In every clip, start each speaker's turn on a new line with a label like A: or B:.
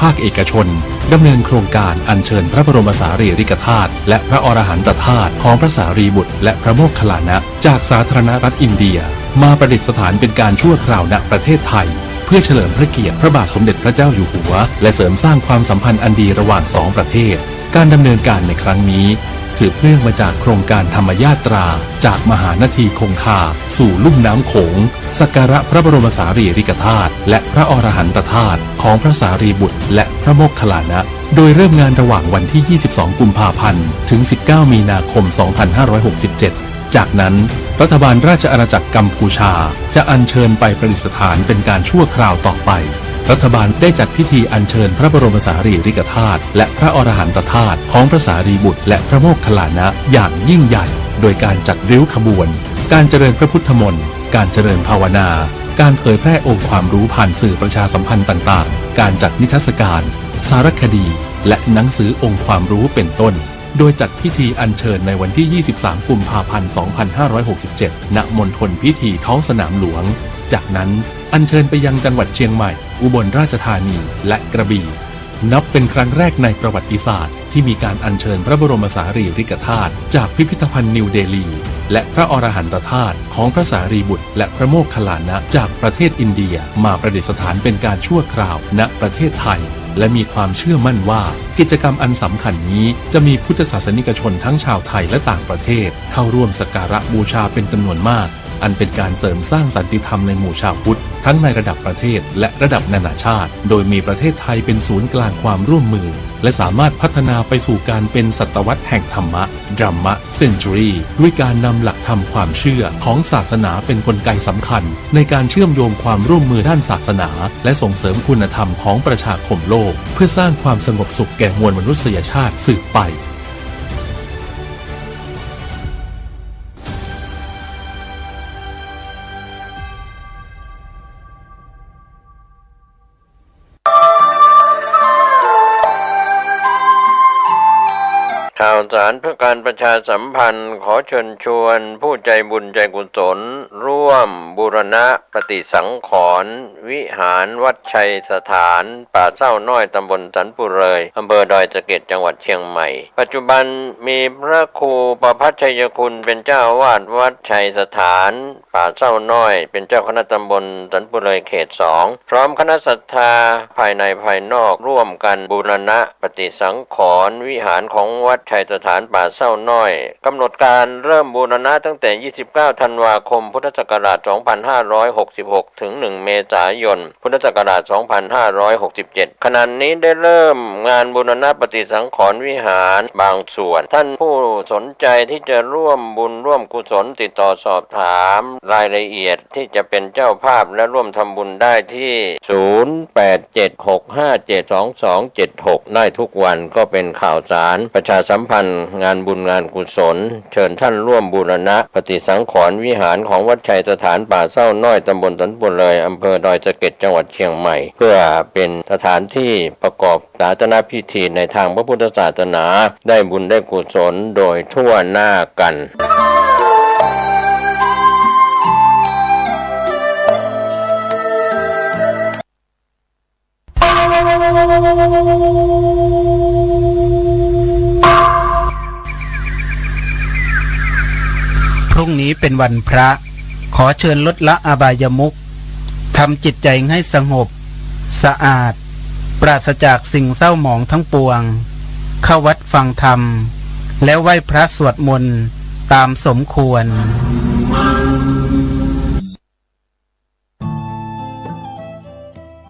A: ภาคเอกชนดำเนินโครงการอัญเชิญพระบรมสารีริกธาตุและพระอรหันตธาตุของพระสารีบุตรและพระโมคคัลลานะจากสาธารณรัฐอินเดียมาประดิษฐานเป็นการชั่วคราวณประเทศไทยเพื่อเฉลิมพระเกียรติพระบาทสมเด็จพระเจ้าอยู่หัวและเสริมสร้างความสัมพันธ์อันดีระหว่างสองประเทศการดำเนินการในครั้งนี้สืบเนื่องมาจากโครงการธรรมยาตราจากมหานาทีคงคาสู่ลุ่มน้ำโขงสักการะพระบรมสารีริกธาตุและพระอรหันตธาตุของพระสารีบุตรและพระโมคคัลลานะโดยเริ่มงานระหว่างวันที่ 22 กุมภาพันธ์ ถึง 19 มีนาคม 2567 จากนั้นรัฐบาลราชอาณาจักรกัมพูชาจะอัญเชิญไปประดิษฐานเป็นการชั่วคราวต่อไปรัฐบาลได้จัดพิธีอัญเชิญพระบรมสารีริกธาตุและพระอรหันตธาตุของพระสารีบุตรและพระโมคคัลลานะอย่างยิ่งใหญ่โดยการจัดริ้วขบวนการเจริญพระพุทธมนต์การเจริญภาวนาการเผยแพร่องค์ความรู้ผ่านสื่อประชาสัมพันธ์ต่างๆการจัดนิทรรศการสารคดีและหนังสือองค์ความรู้เป็นต้นโดยจัดพิธีอัญเชิญในวันที่ 23 กุมภาพันธ์ 2567 ณ มณฑลพิธีท้องสนามหลวงจากนั้นอัญเชิญไปยังจังหวัดเชียงใหม่อุบลราชธานีและกระบี่นับเป็นครั้งแรกในประวัติศาสตร์ที่มีการอัญเชิญพระบรมสารีริกธาตุจากพิพิธภัณฑ์นิวเดลีและพระอรหันตธาตุของพระสารีบุตรและพระโมคคัลลานะจากประเทศอินเดียมาประดิษฐานเป็นการชั่วคราวณประเทศไทยและมีความเชื่อมั่นว่ากิจกรรมอันสำคัญนี้จะมีพุทธศาสนิกชนทั้งชาวไทยและต่างประเทศเข้าร่วมสักการะบูชาเป็นจำนวนมากอันเป็นการเสริมสร้างสันติธรรมในหมู่ชาวพุทธทั้งในระดับประเทศและระดับนานาชาติโดยมีประเทศไทยเป็นศูนย์กลางความร่วมมือและสามารถพัฒนาไปสู่การเป็นศตวรรษแห่งธรรมะDhamma Century ด้วยการนำหลักธรรมความเชื่อของศาสนาเป็นกลไกสำคัญในการเชื่อมโยงความร่วมมือด้านศาสนาและส่งเสริมคุณธรรมของประชาคมโลกเพื่อสร้างความสงบสุขแก่มวลมนุษยชาติสืบไป
B: ข่าวสารเพื่อการประชาสัมพันธ์ขอเชิญชวนผู้ใจบุญใจกุศลร่วมบูรณะปฏิสังขรณ์วิหารวัดชัยสถานป่าเศร้าน้อยตำบลสันปุเรยอำเภอดอยสะเก็ดจังหวัดเชียงใหม่ปัจจุบันมีพระครูประภัชชัยคุณเป็นเจ้าอาวาสวัดชัยสถานป่าเศร้าน้อยเป็นเจ้าคณะตำบลสันปุเรยเขต 2พร้อมคณะศรัทธาภายในภายนอกร่วมกันบูรณะปฏิสังขรณ์วิหารของวัดชัยสถานป่าเศร้าน้อยกำหนดการเริ่มบูรณะตั้งแต่ 29 ธันวาคม พุทธศักราช 2566 ถึง 1 เมษายน พุทธศักราช 2567 ขณะนี้ได้เริ่มงานบูรณะปฏิสังขรณ์วิหารบางส่วนท่านผู้สนใจที่จะร่วมบุญร่วมกุศลติดต่อสอบถามรายละเอียดที่จะเป็นเจ้าภาพและร่วมทำบุญได้ที่ 0876572276 ได้ทุกวันก็เป็นข่าวสารประชาสัมพันธ์งานบุญงานกุศลเชิญท่านร่วมบูรณะปฏิสังขรณ์วิหารของวัดชัยสถานป่าเศร้าน้อยตำบลสันปุเรยอำเภอดอยสะเก็ดจังหวัดเชียงใหม่เพื่อเป็นสถานที่ประกอบศาสนพิธีในทางพระพุทธศาสนาได้บุญได้กุศลโดยทั่วหน้ากัน
C: พรุ่งนี้เป็นวันพระขอเชิญลดละอบายมุขทำจิตใจให้สงบสะอาดปราศจากสิ่งเศร้าหมองทั้งปวงเข้าวัดฟังธรรมแล้วไหว้พระสวดมนต์ตามสมควร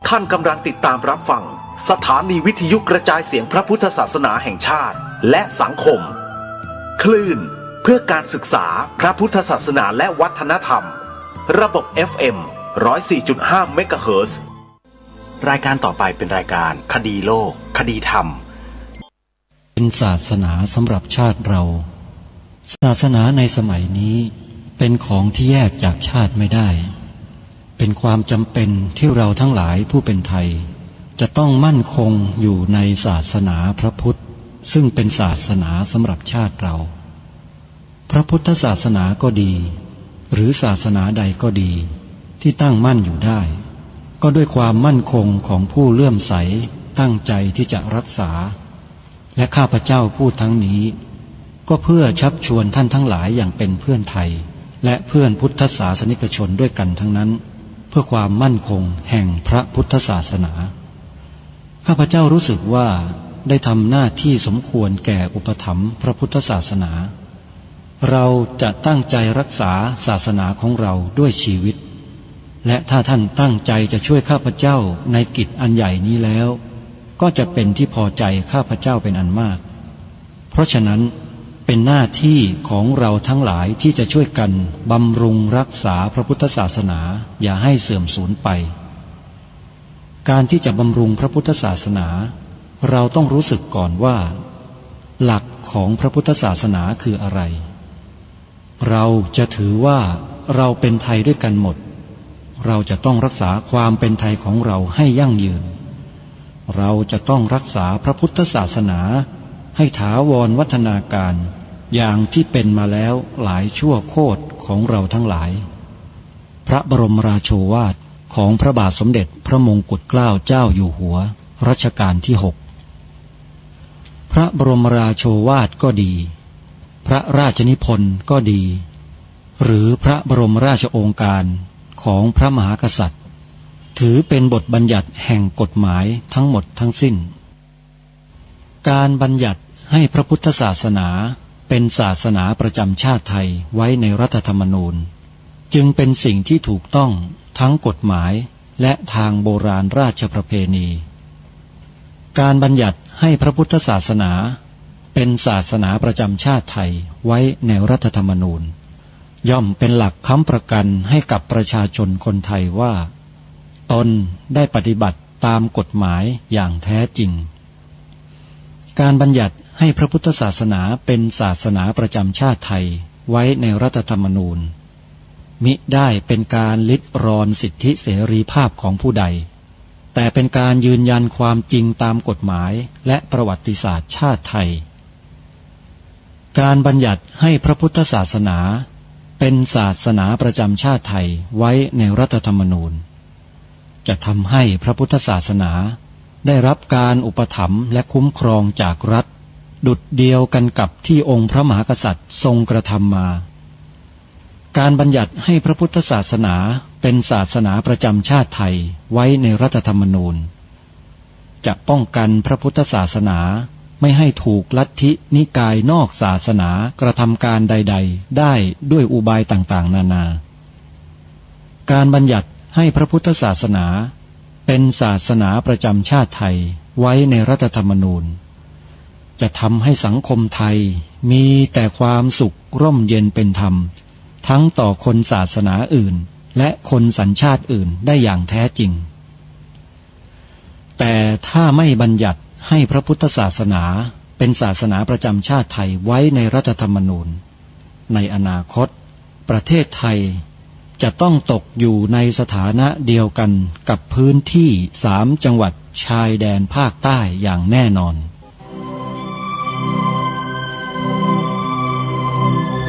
D: ท่านกำลังติดตามรับฟังสถานีวิทยุกระจายเสียงพระพุทธศาสนาแห่งชาติและสังคมคลื่นเพื่อการศึกษาพระพุทธศาสนาและวัฒนธรรมระบบ FM 104.5 เมกะเฮิรตซ์รายการต่อไปเป็นรายการคดีโลกคดีธรรม
E: เป็นศาสนาสำหรับชาติเราศาสนาในสมัยนี้เป็นของที่แยกจากชาติไม่ได้เป็นความจำเป็นที่เราทั้งหลายผู้เป็นไทยจะต้องมั่นคงอยู่ในศาสนาพระพุทธซึ่งเป็นศาสนาสำหรับชาติเราพระพุทธศาสนาก็ดีหรือศาสนาใดก็ดีที่ตั้งมั่นอยู่ได้ก็ด้วยความมั่นคงของผู้เลื่อมใส ตั้งใจที่จะรักษาและข้าพเจ้าพูดทั้งนี้ก็เพื่อชักชวนท่านทั้งหลายอย่างเป็นเพื่อนไทยและเพื่อนพุทธศาสนิกชนด้วยกันทั้งนั้นเพื่อความมั่นคงแห่งพระพุทธศาสนาข้าพเจ้ารู้สึกว่าได้ทำหน้าที่สมควรแก่อุปถัมภ์พระพุทธศาสนาเราจะตั้งใจรักษาศาสนาของเราด้วยชีวิตและถ้าท่านตั้งใจจะช่วยข้าพเจ้าในกิจอันใหญ่นี้แล้วก็จะเป็นที่พอใจข้าพเจ้าเป็นอันมากเพราะฉะนั้นเป็นหน้าที่ของเราทั้งหลายที่จะช่วยกันบำรุงรักษาพระพุทธศาสนาอย่าให้เสื่อมสูญไปการที่จะบำรุงพระพุทธศาสนาเราต้องรู้สึกก่อนว่าหลักของพระพุทธศาสนาคืออะไรเราจะถือว่าเราเป็นไทยด้วยกันหมดเราจะต้องรักษาความเป็นไทยของเราให้ยั่งยืนเราจะต้องรักษาพระพุทธศาสนาให้ถาวรวัฒนาการอย่างที่เป็นมาแล้วหลายชั่วโคตรของเราทั้งหลายพระบรมราโชวาทของพระบาทสมเด็จพระมงกุฎเกล้าเจ้าอยู่หัวรัชกาลที่ 6พระบรมราโชวาทก็ดีพระราชนิพนธ์ก็ดีหรือพระบรมราชโองการของพระมหากษัตริย์ถือเป็นบทบัญญัติแห่งกฎหมายทั้งหมดทั้งสิ้นการบัญญัติให้พระพุทธศาสนาเป็นศาสนาประจำชาติไทยไว้ในรัฐธรรมนูญจึงเป็นสิ่งที่ถูกต้องทั้งกฎหมายและทางโบราณราชประเพณีการบัญญัติให้พระพุทธศาสนาเป็นศาสนาประจำชาติไทยไว้ในรัฐธรรมนูญย่อมเป็นหลักค้ำประกันให้กับประชาชนคนไทยว่าตนได้ปฏิบัติตามกฎหมายอย่างแท้จริงการบัญญัติให้พระพุทธศาสนาเป็นศาสนาประจำชาติไทยไว้ในรัฐธรรมนูญมิได้เป็นการลิดรอนสิทธิเสรีภาพของผู้ใดแต่เป็นการยืนยันความจริงตามกฎหมายและประวัติศาสตร์ชาติไทยการบัญญัติให้พระพุทธศาสนาเป็นศาสนาประจำชาติไทยไว้ในรัฐธรรมนูญจะทำให้พระพุทธศาสนาได้รับการอุปถัมภ์และคุ้มครองจากรัฐดุจเดียวกันกับที่องค์พระมหากษัตริย์ทรงกระทำมาการบัญญัติให้พระพุทธศาสนาเป็นศาสนาประจำชาติไทยไว้ในรัฐธรรมนูญจะป้องกันพระพุทธศาสนาไม่ให้ถูกลัทธินิกายนอกศาสนากระทำการใดๆได้ด้วยอุบายต่างๆนานาการบัญญัติให้พระพุทธศาสนาเป็นศาสนาประจำชาติไทยไว้ในรัฐธรรมนูญจะทำให้สังคมไทยมีแต่ความสุขร่มเย็นเป็นธรรมทั้งต่อคนศาสนาอื่นและคนสัญชาติอื่นได้อย่างแท้จริงแต่ถ้าไม่บัญญัติให้พระพุทธศาสนาเป็นศาสนาประจำชาติไทยไว้ในรัฐธรรมนูญในอนาคตประเทศไทยจะต้องตกอยู่ในสถานะเดียวกันกับพื้นที่3 จังหวัดชายแดนภาคใต้อย่างแน่นอน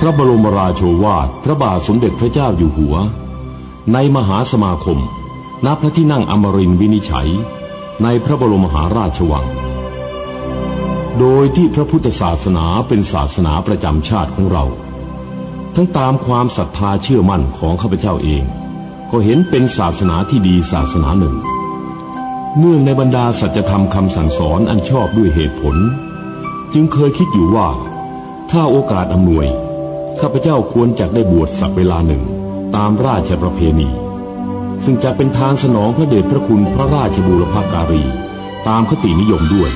F: พระบรมราโชวาทพระบาทสมเด็จพระเจ้าอยู่หัวในมหาสมาคมณพระที่นั่งอมรินทร์วินิจฉัยในพระบรมมหาราชวังโดยที่พระพุทธศาสนาเป็นศาสนาประจำชาติของเราทั้งตามความศรัทธาเชื่อมั่นของข้าพเจ้าเองก็เห็นเป็นศาสนาที่ดีศาสนาหนึ่งเนื่องในบรรดาสัจธรรมคำสั่งสอนอันชอบด้วยเหตุผลจึงเคยคิดอยู่ว่าถ้าโอกาสอำนวยข้าพเจ้าควรจะได้บวชสักเวลาหนึ่งตามราชประเพณีซึ่งจะเป็นทางสนองพระเดชพระคุณพระราชบูรพการีตามคตินิยมด้วย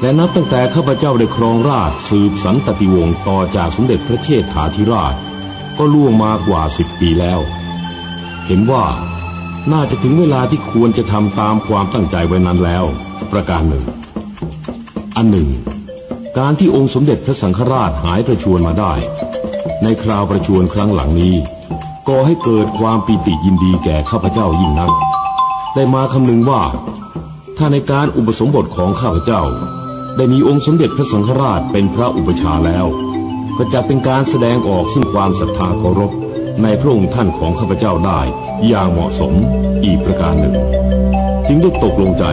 F: และนับตั้งแต่ข้าพเจ้าได้ครองราชย์สืบสันตติวงศ์ต่อจากสมเด็จพระเชษฐาธิราชก็ล่วงมากว่า10 ปีแล้วเห็นว่าน่าจะถึงเวลาที่ควรจะทำตามความตั้งใจไว้นั้นแล้วประการหนึ่งอันหนึ่งการที่องค์สมเด็จพระสังฆราชหายประชวรมาได้ในคราวประชวรครั้งหลังนี้ก่อให้เกิดความปีติยินดีแก่ข้าพเจ้ายิ่งนักได้มาคำนึงว่าถ้าในการอุปสมบทของข้าพเจ้าได้มีองค์สมเด็จพระสังฆราชเป็นพระอุปชฌาย์แล้วก็จะเป็นการแสดงออกซึ่งความศรัทธาเคารพในพระองค์ท่านของข้าพเจ้าได้อย่างเหมาะสมอีกประการหนึ่งจึงได้ตกลงใจ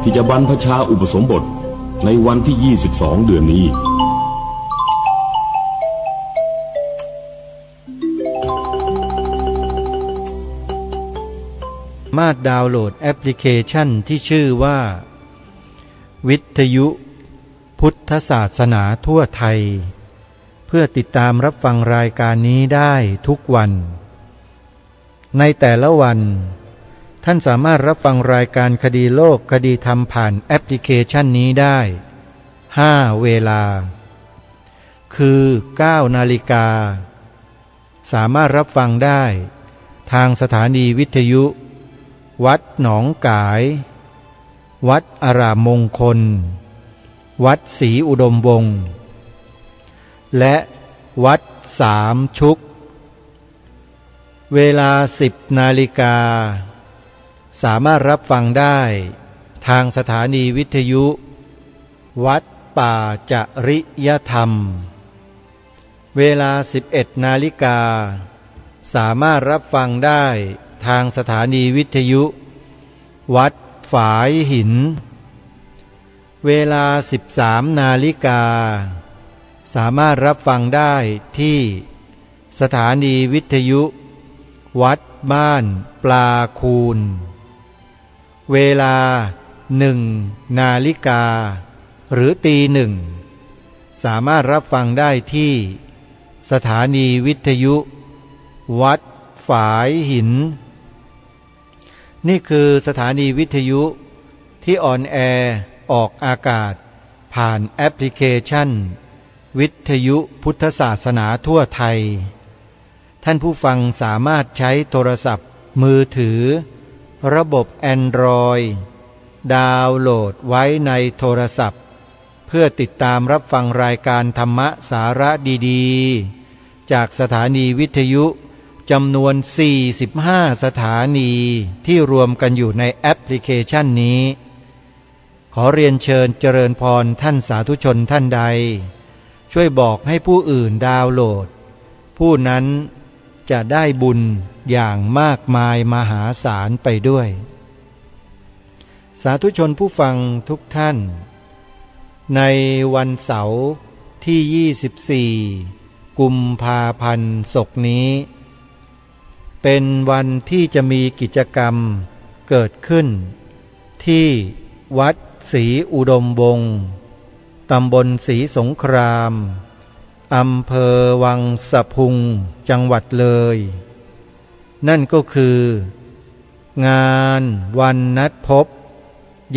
F: ที่จะบรรพชาอุปสมบทในวันที่ 22 เดือนนี้
E: สามารถดาวน์โหลดแอปพลิเคชันที่ชื่อว่าวิทยุพุทธศาสนาทั่วไทยเพื่อติดตามรับฟังรายการนี้ได้ทุกวันในแต่ละวันท่านสามารถรับฟังรายการคดีโลกคดีธรรมผ่านแอปพลิเคชันนี้ได้5เวลาคือ9 นาฬิกาสามารถรับฟังได้ทางสถานีวิทยุวัดหนองกายวัดอารามมงคลวัดศรีอุดมวงศ์และวัดสามชุกเวลา10 นาฬิกาสามารถรับฟังได้ทางสถานีวิทยุวัดป่าจริยธรรมเวลา11 นาฬิกาสามารถรับฟังได้ทางสถานีวิทยุวัดฝายหินเวลา13 นาฬิกาสามารถรับฟังได้ที่สถานีวิทยุวัดบ้านปลาคูนเวลา1 นาฬิกาหรือตี 1สามารถรับฟังได้ที่สถานีวิทยุวัดฝายหินนี่คือสถานีวิทยุที่ออนแอร์ออกอากาศผ่านแอปพลิเคชันวิทยุพุทธศาสนาทั่วไทยท่านผู้ฟังสามารถใช้โทรศัพท์มือถือระบบ Android ดาวน์โหลดไว้ในโทรศัพท์เพื่อติดตามรับฟังรายการธรรมะสาระดีๆจากสถานีวิทยุจำนวน45สถานีที่รวมกันอยู่ในแอปพลิเคชันนี้ขอเรียนเชิญเจริญพรท่านสาธุชนท่านใดช่วยบอกให้ผู้อื่นดาวน์โหลดผู้นั้นจะได้บุญอย่างมากมายมหาศาลไปด้วยสาธุชนผู้ฟังทุกท่านในวันเสาร์ที่24กุมภาพันธ์ศกนี้เป็นวันที่จะมีกิจกรรมเกิดขึ้นที่วัดศรีอุดมวงศ์ตำบลศรีสงครามอำเภอวังสะพุงจังหวัดเลยนั่นก็คืองานวันนัดพบ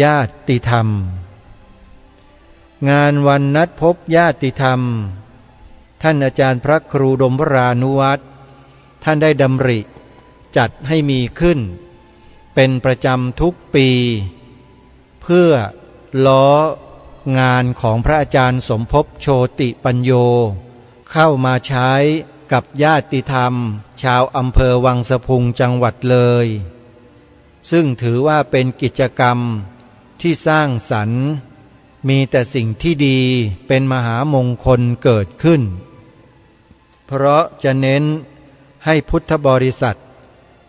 E: ญาติธรรมงานวันนัดพบญาติธรรมท่านอาจารย์พระครูดมวรานุวัฒน์ท่านได้ดำริจัดให้มีขึ้นเป็นประจำทุกปีเพื่อล้องานของพระอาจารย์สมภพโชติปัญโยเข้ามาใช้กับญาติธรรมชาวอำเภอวังสะพุงจังหวัดเลยซึ่งถือว่าเป็นกิจกรรมที่สร้างสรรค์มีแต่สิ่งที่ดีเป็นมหามงคลเกิดขึ้นเพราะจะเน้นให้พุทธบริษัท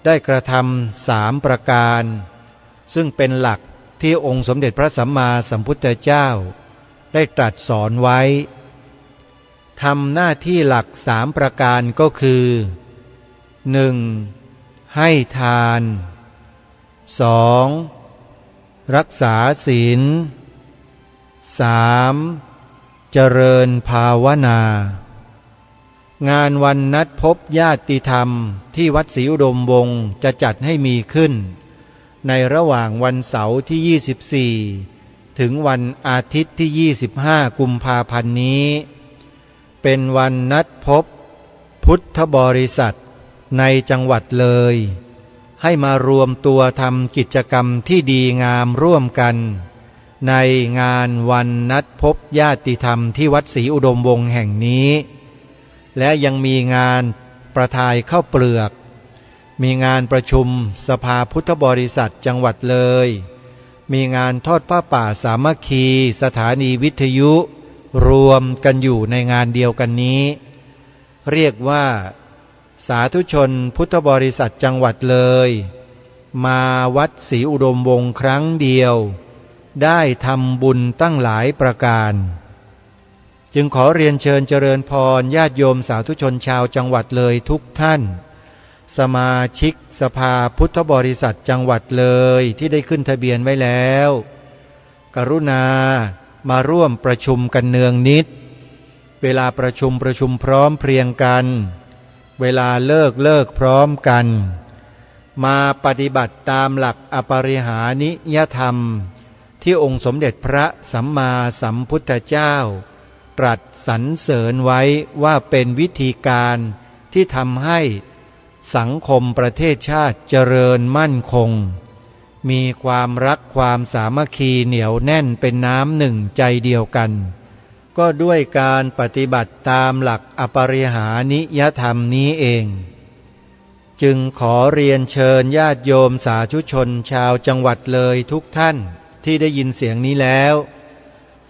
E: ได้กระทำ3 ประการซึ่งเป็นหลักที่องค์สมเด็จพระสัมมาสัมพุทธเจ้าได้ตรัสสอนไว้ทำหน้าที่หลัก3 ประการก็คือ 1. ให้ทาน 2. รักษาศีล 3. เจริญภาวนางานวันนัดพบญาติธรรมที่วัดศรีอุดมวงศ์จะจัดให้มีขึ้นในระหว่างวันเสาร์ที่24ถึงวันอาทิตย์ที่25กุมภาพันธ์นี้เป็นวันนัดพบพุทธบริษัทในจังหวัดเลยให้มารวมตัวทำกิจกรรมที่ดีงามร่วมกันในงานวันนัดพบญาติธรรมที่วัดศรีอุดมวงศ์แห่งนี้และยังมีงานประทายข้าวเปลือกมีงานประชุมสภาพุทธบริษัทจังหวัดเลยมีงานทอดผ้าป่าสามัคคีสถานีวิทยุรวมกันอยู่ในงานเดียวกันนี้เรียกว่าสาธุชนพุทธบริษัทจังหวัดเลยมาวัดศรีอุดมวงศ์ครั้งเดียว
G: ได้ทำบุญตั้งหลายประการจึงขอเรียนเชิญเจริญพรญาติโยมสาธุชนชาวจังหวัดเลยทุกท่านสมาชิกสภาพุทธบริษัทจังหวัดเลยที่ได้ขึ้นทะเบียนไว้แล้วกรุณามาร่วมประชุมกันเนืองนิดเวลาประชุมพร้อมเพรียงกันเวลาเลิกพร้อมกันมาปฏิบัติตามหลักอปริหานิยธรรมที่องค์สมเด็จพระสัมมาสัมพุทธเจ้าตรัสสรรเสริญไว้ว่าเป็นวิธีการที่ทำให้สังคมประเทศชาติเจริญมั่นคงมีความรักความสามัคคีเหนียวแน่นเป็นน้ำหนึ่งใจเดียวกันก็ด้วยการปฏิบัติตามหลักอปริหานิยธรรมนี้เองจึงขอเรียนเชิญญาติโยมสาธุชนชาวจังหวัดเลยทุกท่านที่ได้ยินเสียงนี้แล้ว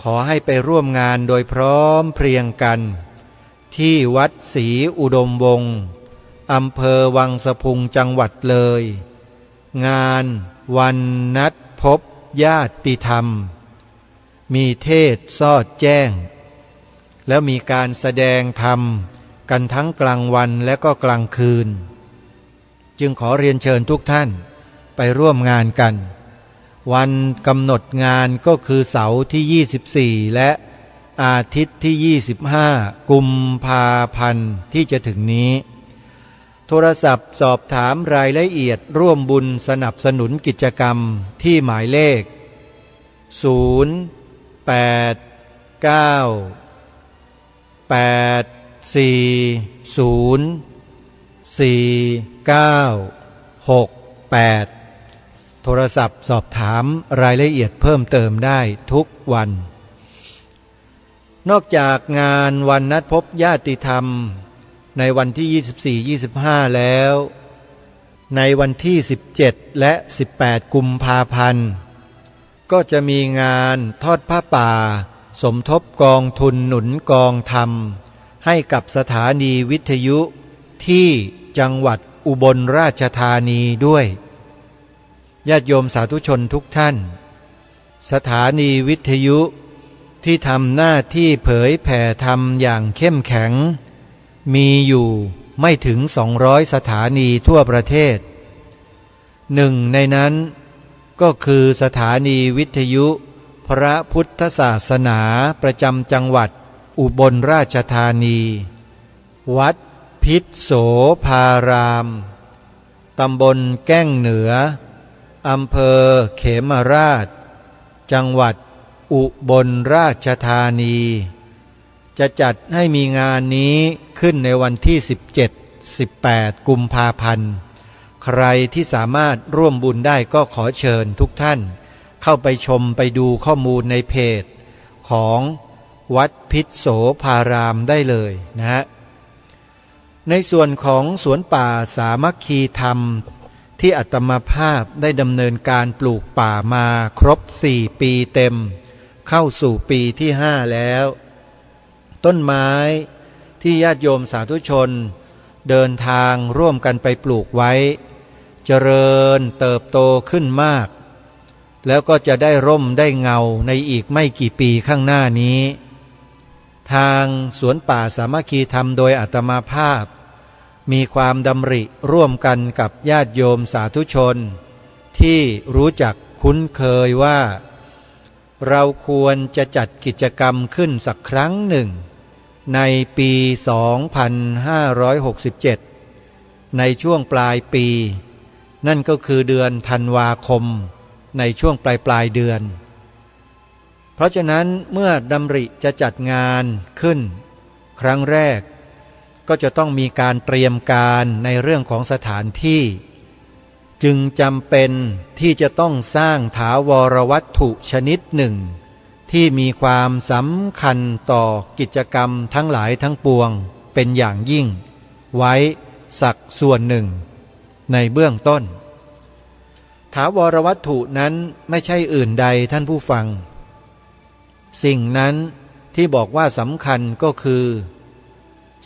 G: ขอให้ไปร่วมงานโดยพร้อมเพรียงกันที่วัดศรีอุดมวงศ์อำเภอวังสะพุงจังหวัดเลยงานวันนัดพบญาติธรรมมีเทศน์สอดแจ้งแล้วมีการแสดงธรรมกันทั้งกลางวันและก็กลางคืนจึงขอเรียนเชิญทุกท่านไปร่วมงานกันวันกำหนดงานก็คือเสาร์ที่24และอาทิตย์ที่25กุมภาพันธ์ที่จะถึงนี้โทรศัพท์สอบถามรายละเอียดร่วมบุญสนับสนุนกิจกรรมที่หมายเลข08904968โทรศัพท์สอบถามรายละเอียดเพิ่มเติมได้ทุกวันนอกจากงานวันนัดพบญาติธรรมในวันที่24-25แล้วในวันที่17และ18กุมภาพันธ์ก็จะมีงานทอดผ้าป่าสมทบกองทุนหนุนกองธรรมให้กับสถานีวิทยุที่จังหวัดอุบลราชธานีด้วยญาติโยมสาธุชนทุกท่านสถานีวิทยุที่ทำหน้าที่เผยแผ่ธรรมอย่างเข้มแข็งมีอยู่ไม่ถึง200สถานีทั่วประเทศหนึ่งในนั้นก็คือสถานีวิทยุพระพุทธศาสนาประจำจังหวัดอุบลราชธานีวัดพิษโสภารามตำบลแก้งเหนืออำเภอเขมราชจังหวัดอุบลราชธานีจะจัดให้มีงานนี้ขึ้นในวันที่17-18กุมภาพันธ์ใครที่สามารถร่วมบุญได้ก็ขอเชิญทุกท่านเข้าไปชมไปดูข้อมูลในเพจของวัดพิษโสภารามได้เลยนะฮะในส่วนของสวนป่าสามัคคีธรรมที่อาตมาภาพได้ดำเนินการปลูกป่ามาครบ4 ปีเต็มเข้าสู่ปีที่5แล้วต้นไม้ที่ญาติโยมสาธุชนเดินทางร่วมกันไปปลูกไว้เจริญเติบโตขึ้นมากแล้วก็จะได้ร่มได้เงาในอีกไม่กี่ปีข้างหน้านี้ทางสวนป่าสามัคคีธรรมโดยอาตมาภาพมีความดำริร่วมกันกับญาติโยมสาธุชนที่รู้จักคุ้นเคยว่าเราควรจะจัดกิจกรรมขึ้นสักครั้งหนึ่งในปี 2567 ในช่วงปลายปีนั่นก็คือเดือนธันวาคมในช่วงปลายเดือนเพราะฉะนั้นเมื่อดำริจะจัดงานขึ้นครั้งแรกก็จะต้องมีการเตรียมการในเรื่องของสถานที่จึงจำเป็นที่จะต้องสร้างถาวรวัตถุชนิดหนึ่งที่มีความสำคัญต่อกิจกรรมทั้งหลายทั้งปวงเป็นอย่างยิ่งไว้สักส่วนหนึ่งในเบื้องต้นถาวรวัตถุนั้นไม่ใช่อื่นใดท่านผู้ฟังสิ่งนั้นที่บอกว่าสำคัญก็คือ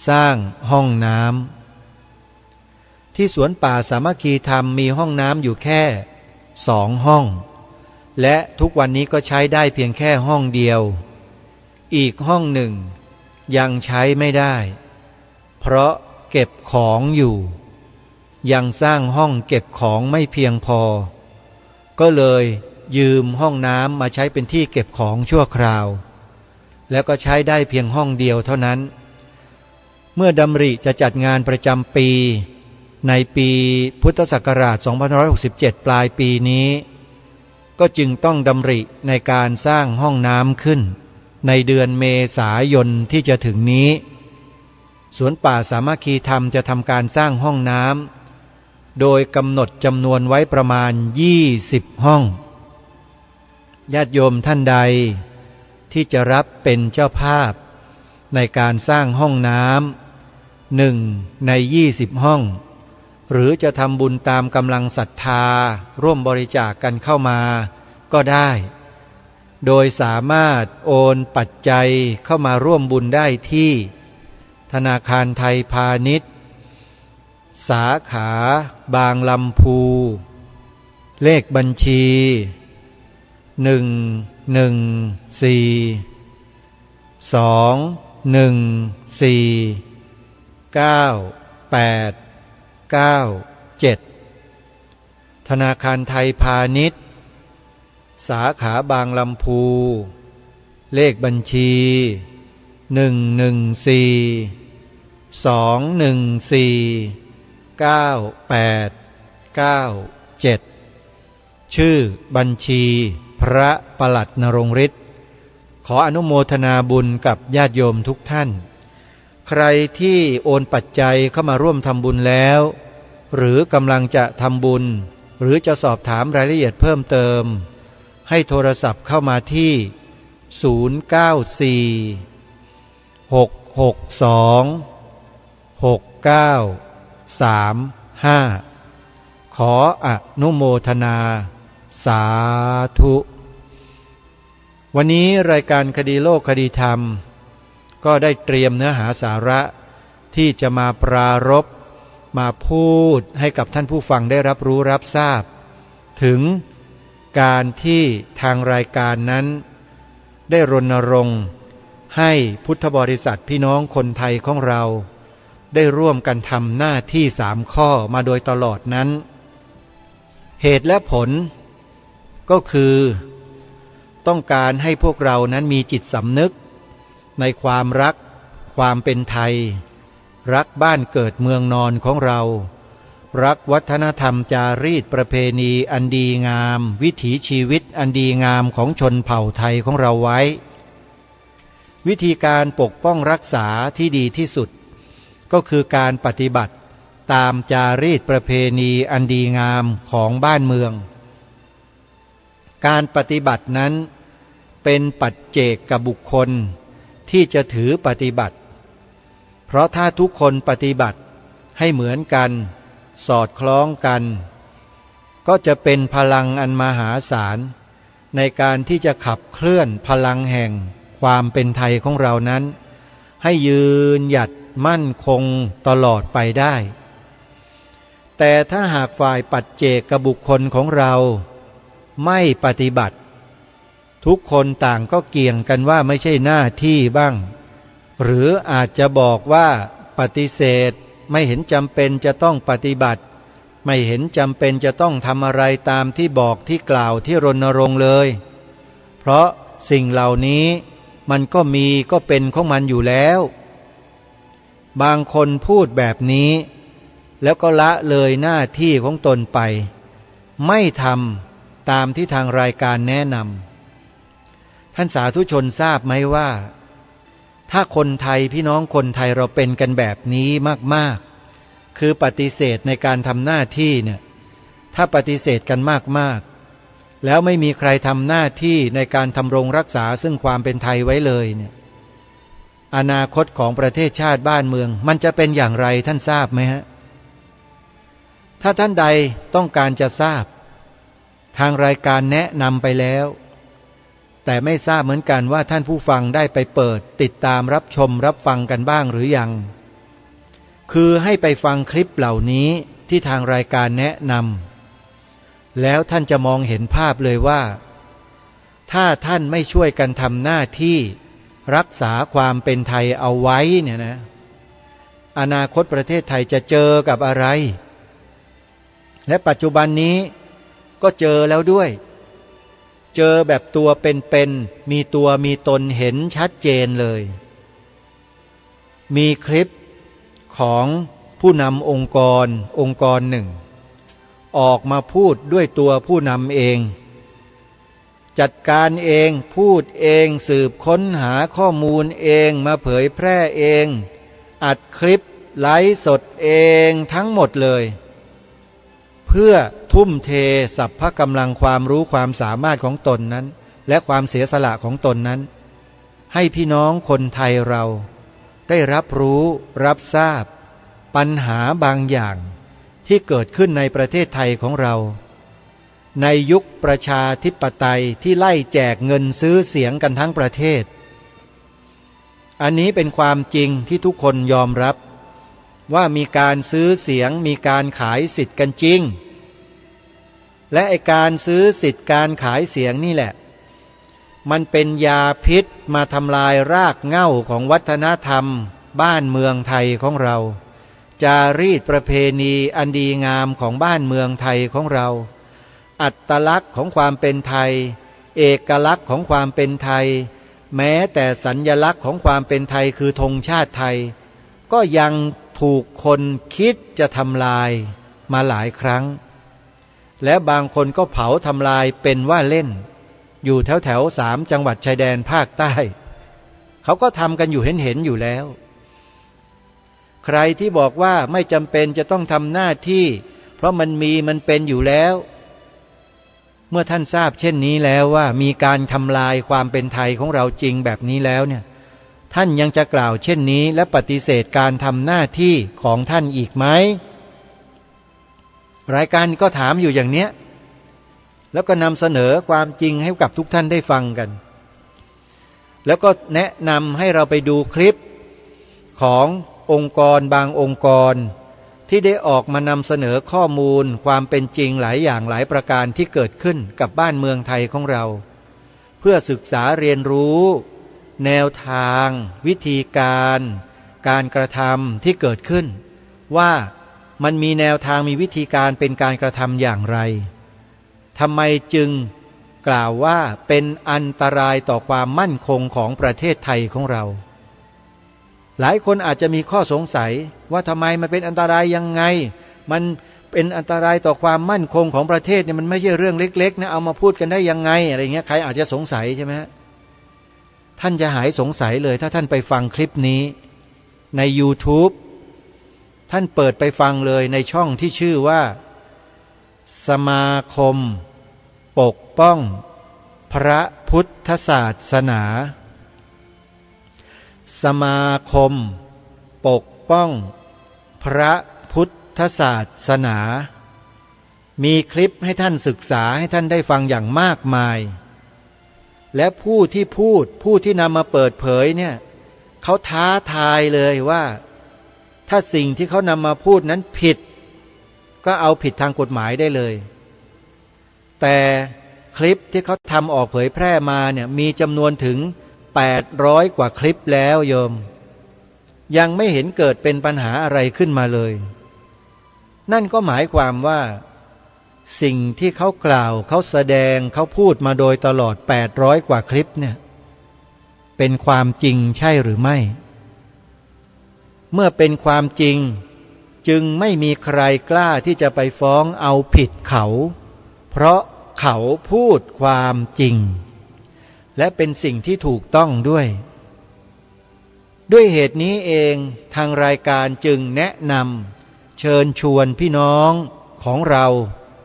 G: สร้างห้องน้ำที่สวนป่าสามัคคีธรรมมีห้องน้ำอยู่แค่2 ห้อง และทุกวันนี้ก็ใช้ได้เพียงแค่ห้องเดียวอีกห้องหนึ่งยังใช้ไม่ได้เพราะเก็บของอยู่ยังสร้างห้องเก็บของไม่เพียงพอก็เลยยืมห้องน้ำมาใช้เป็นที่เก็บของชั่วคราวแล้วก็ใช้ได้เพียงห้องเดียวเท่านั้นเมื่อดำริจะจัดงานประจำปีในปีพุทธศักราช 2567 ปลายปีนี้ก็จึงต้องดำริในการสร้างห้องน้ำขึ้นในเดือนเมษายนที่จะถึงนี้สวนป่าสามัคคีธรรมจะทำการสร้างห้องน้ำโดยกำหนดจำนวนไว้ประมาณ20ห้องญาติโยมท่านใดที่จะรับเป็นเจ้าภาพในการสร้างห้องน้ำ1ใน20ห้องหรือจะทำบุญตามกำลังศรัทธาร่วมบริจาคกันเข้ามาก็ได้โดยสามารถโอนปัจจัยเข้ามาร่วมบุญได้ที่ธนาคารไทยพาณิชย์สาขาบางลำพูเลขบัญชี11421498897ธนาคารไทยพาณิชย์สาขาบางลำพูเลขบัญชี11421498897ชื่อบัญชีพระประหลัดนรงฤทธิ์ขออนุโมทนาบุญกับญาติโยมทุกท่านใครที่โอนปัจจัยเข้ามาร่วมทำบุญแล้วหรือกำลังจะทำบุญหรือจะสอบถามรายละเอียดเพิ่มเติมให้โทรศัพท์เข้ามาที่0946626935ขออนุโมทนาสาธุวันนี้รายการคดีโลกคดีธรรมก็ได้เตรียมเนื้อหาสาระที่จะมาปรารภมาพูดให้กับท่านผู้ฟังได้รับรู้รับทราบถึงการที่ทางรายการนั้นได้รณรงค์ให้พุทธบริษัทพี่น้องคนไทยของเราได้ร่วมกันทำหน้าที่3ข้อมาโดยตลอดนั้นเหตุและผลก็คือต้องการให้พวกเรานั้นมีจิตสำนึกในความรักความเป็นไทยรักบ้านเกิดเมืองนอนของเรารักวัฒนธรรมจารีตประเพณีอันดีงามวิถีชีวิตอันดีงามของชนเผ่าไทยของเราไว้วิธีการปกป้องรักษาที่ดีที่สุดก็คือการปฏิบัติตามจารีตประเพณีอันดีงามของบ้านเมืองการปฏิบัตินั้นเป็นปัจเจกกับบุคคลที่จะถือปฏิบัติเพราะถ้าทุกคนปฏิบัติให้เหมือนกันสอดคล้องกันก็จะเป็นพลังอันมหาศาลในการที่จะขับเคลื่อนพลังแห่งความเป็นไทยของเรานั้นให้ยืนหยัดมั่นคงตลอดไปได้แต่ถ้าหากฝ่ายปัจเจกบุคคลของเราไม่ปฏิบัติทุกคนต่างก็เกี่ยงกันว่าไม่ใช่หน้าที่บ้างหรืออาจจะบอกว่าปฏิเสธไม่เห็นจำเป็นจะต้องปฏิบัติไม่เห็นจำเป็นจะต้องทำอะไรตามที่บอกที่กล่าวที่รณรงค์เลยเพราะสิ่งเหล่านี้มันก็มีก็เป็นของมันอยู่แล้วบางคนพูดแบบนี้แล้วก็ละเลยหน้าที่ของตนไปไม่ทำตามที่ทางรายการแนะนำท่านสาธุชนทราบไหมว่าถ้าคนไทยพี่น้องคนไทยเราเป็นกันแบบนี้มากๆคือปฏิเสธในการทำหน้าที่เนี่ยถ้าปฏิเสธกันมากๆแล้วไม่มีใครทำหน้าที่ในการทำรงรักษาซึ่งความเป็นไทยไว้เลยเนี่ยอนาคตของประเทศชาติบ้านเมืองมันจะเป็นอย่างไรท่านทราบไหมฮะถ้าท่านใดต้องการจะทราบทางรายการแนะนำไปแล้วแต่ไม่ทราบเหมือนกันว่าท่านผู้ฟังได้ไปเปิดติดตามรับชมรับฟังกันบ้างหรือยังคือให้ไปฟังคลิปเหล่านี้ที่ทางรายการแนะนำแล้วท่านจะมองเห็นภาพเลยว่า ถ้าท่านไม่ช่วยกันทำหน้าที่รักษาความเป็นไทยเอาไว้เนี่ยนะอนาคตประเทศไทยจะเจอกับอะไรและปัจจุบันนี้ก็เจอแล้วด้วยเจอแบบตัวเป็นๆมีตัวมีตนเห็นชัดเจนเลยมีคลิปของผู้นำองค์กรหนึ่งออกมาพูดด้วยตัวผู้นำเองจัดการเองพูดเองสืบค้นหาข้อมูลเองมาเผยแพร่เองอัดคลิปไลฟ์สดเองทั้งหมดเลยเพื่อทุ่มเทสรรพกำลังความรู้ความสามารถของตนนั้นและความเสียสละของตนนั้นให้พี่น้องคนไทยเราได้รับรู้รับทราบปัญหาบางอย่างที่เกิดขึ้นในประเทศไทยของเราในยุคประชาธิปไตยที่ไล่แจกเงินซื้อเสียงกันทั้งประเทศอันนี้เป็นความจริงที่ทุกคนยอมรับว่ามีการซื้อเสียงมีการขายสิทธิ์กันจริงและไอ้การซื้อสิทธิ์การขายเสียงนี่แหละมันเป็นยาพิษมาทำลายรากเหง้าของวัฒนธรรมบ้านเมืองไทยของเราจารีตประเพณีอันดีงามของบ้านเมืองไทยของเราอัตลักษณ์ของความเป็นไทยเอกลักษณ์ของความเป็นไทยแม้แต่สัญลักษณ์ของความเป็นไทยคือธงชาติไทยก็ยังถูกคนคิดจะทำลายมาหลายครั้งและบางคนก็เผาทำลายเป็นว่าเล่นอยู่แถว3 จังหวัดชายแดนภาคใต้เขาก็ทำกันอยู่เห็นอยู่แล้วใครที่บอกว่าไม่จำเป็นจะต้องทำหน้าที่เพราะมันเป็นอยู่แล้วเมื่อท่านทราบเช่นนี้แล้วว่ามีการทำลายความเป็นไทยของเราจริงแบบนี้แล้วเนี่ยท่านยังจะกล่าวเช่นนี้และปฏิเสธการทำหน้าที่ของท่านอีกไหมรายการก็ถามอยู่อย่างเนี้ยแล้วก็นำเสนอความจริงให้กับทุกท่านได้ฟังกันแล้วก็แนะนำให้เราไปดูคลิปขององค์กรบางองค์กรที่ได้ออกมานำเสนอข้อมูลความเป็นจริงหลายอย่างหลายประการที่เกิดขึ้นกับบ้านเมืองไทยของเราเพื่อศึกษาเรียนรู้แนวทางวิธีการกระทำที่เกิดขึ้นว่ามันมีแนวทางมีวิธีการเป็นการกระทำอย่างไรทำไมจึงกล่าวว่าเป็นอันตรายต่อความมั่นคงของประเทศไทยของเราหลายคนอาจจะมีข้อสงสัยว่าทำไมมันเป็นอันตรายยังไงมันเป็นอันตรายต่อความมั่นคงของประเทศเนี่ยมันไม่ใช่เรื่องเล็กๆนะเอามาพูดกันได้ยังไงอะไรเงี้ยใครอาจจะสงสัยใช่ไหมท่านจะหายสงสัยเลยถ้าท่านไปฟังคลิปนี้ใน YouTube ท่านเปิดไปฟังเลยในช่องที่ชื่อว่าสมาคมปกป้องพระพุทธศาสนาสมาคมปกป้องพระพุทธศาสนามีคลิปให้ท่านศึกษาให้ท่านได้ฟังอย่างมากมายและผู้ที่นำมาเปิดเผยเนี่ยเขาท้าทายเลยว่าถ้าสิ่งที่เขานำมาพูดนั้นผิดก็เอาผิดทางกฎหมายได้เลยแต่คลิปที่เขาทำออกเผยแพร่มาเนี่ยมีจำนวนถึง800 กว่าคลิปแล้วโยมยังไม่เห็นเกิดเป็นปัญหาอะไรขึ้นมาเลยนั่นก็หมายความว่าสิ่งที่เขากล่าวเขาแสดงเขาพูดมาโดยตลอด800 กว่าคลิปเนี่ยเป็นความจริงใช่หรือไม่เมื่อเป็นความจริงจึงไม่มีใครกล้าที่จะไปฟ้องเอาผิดเขาเพราะเขาพูดความจริงและเป็นสิ่งที่ถูกต้องด้วยเหตุนี้เองทางรายการจึงแนะนำเชิญชวนพี่น้องของเรา